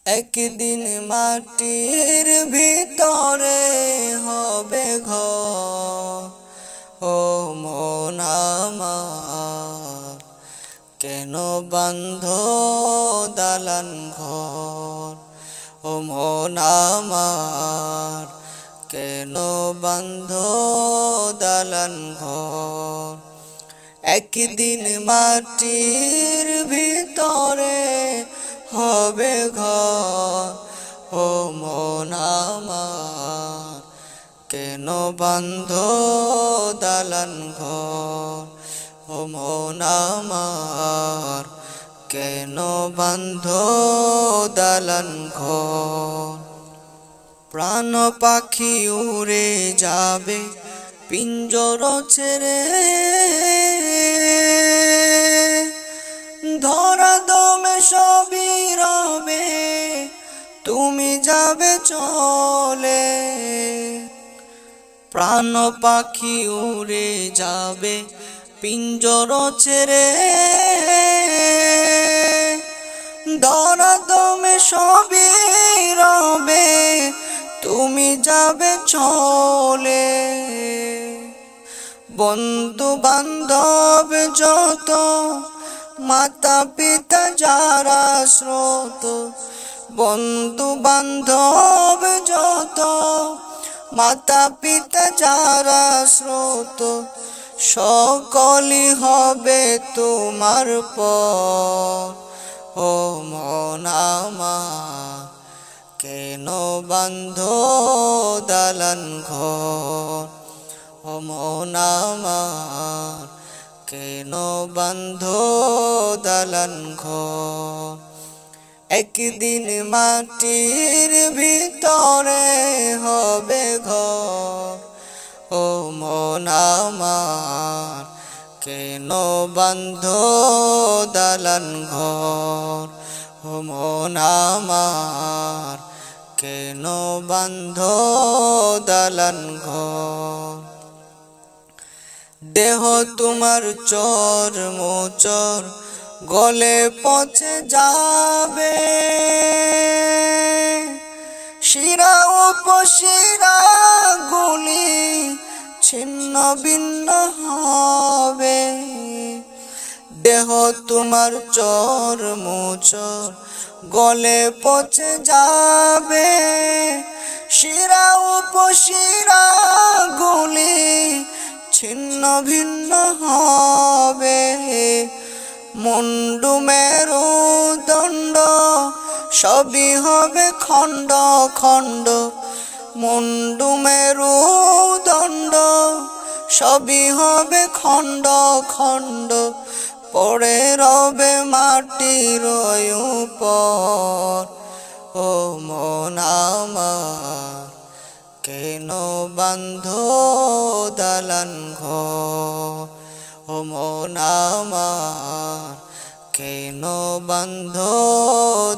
একদিন মাটির ভিতরে হবে ঘর। ও মন আমার কেন বাঁধো দালান ঘর। ও মন আমার কেন বাঁধো দালান ঘর। একদিন মাটির ভিতরে হবে ঘর। ও মন আমার কেন বাঁধো দালান ঘর। ও মন আমার কেন বাঁধো দালান ঘর। প্রাণ পাখি উড়ে যাবে পিঞ্জর ছেড়ে, ধরা দমে সবই রবে তুমি যাবে চলে। প্রাণ পাখি উড়ে যাবে পিঞ্জর ছেড়ে, ধরা দমে সবই রবে তুমি যাবে চলে। বন্ধু বান্ধব যত, মাতা পিতা যারা স্রোত, বন্ধু বান্ধব যত, মাতা পিতা যারা স্রোত, সকলই হবে তোমার পর। ও মন আমার কেন বাঁধো দালান ঘর। ও মন আমার কেন বাঁধো দালান ঘর। একদিন মাটির ভিতরে হবে ঘর। ও মন আমার কেন বাঁধো দালান ঘর। ও মন আমার কেন বাঁধো দালান ঘর। দেহ তোমার চর মোচর গলে পচে যাবে, শিরা উপশিরা গুলি ছিন্ন ভিন্ন হবে। দেহ তোমার চর মোচর গলে পচে যাবে, শিরা উপশিরা গুলি ছিন্ন ভিন্ন হবে। মুন্ডু মেরুদণ্ড সবই হবে খণ্ড খণ্ড। মুন্ডু মেরুদণ্ড সবই হবে খণ্ড খণ্ড। পড়ে রবে মাটির উপর। ও মন আমার কেন বাঁধো দালান ঘর। ও মন আমার কেন বাঁধো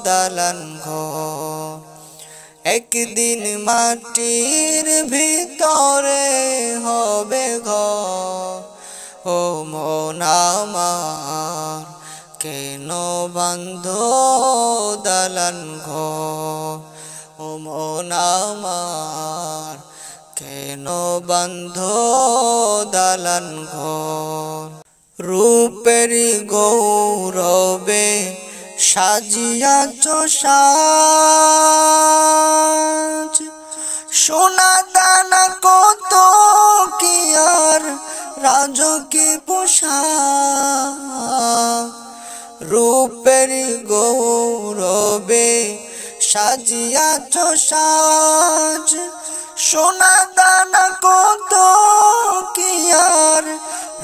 দালান ঘর। একদিন মাটির ভিতরে হবে ঘর। ও মন আমার কেন বাঁধো দালান ঘর। ও মন আমার কেন বাঁধো দালান ঘর। রূপেরি গৌরবে সাজিয়াছ সাজ, সোনা দানা কত কি আর রাজকীয় পোশাক। রূপেরি গৌরবে সাজিয়াছ সাজ, সোনা দানা কত কি আর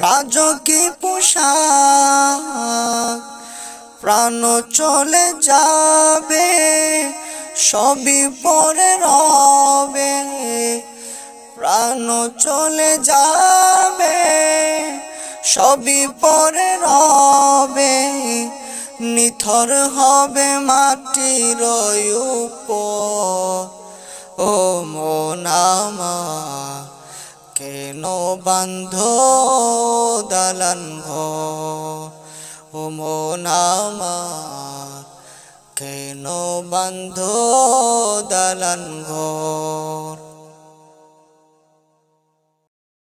রাজকীয় পোশাক। প্রাণ চলে যাবে সবই পরে রবে, প্রাণ চলে যাবে সবই পরে রবে। নিথর হবে মাটির উপর। ও মন আমার কেন বাঁধো দালান ঘর। ও মন আমার কেন বান্ধ দালান ঘর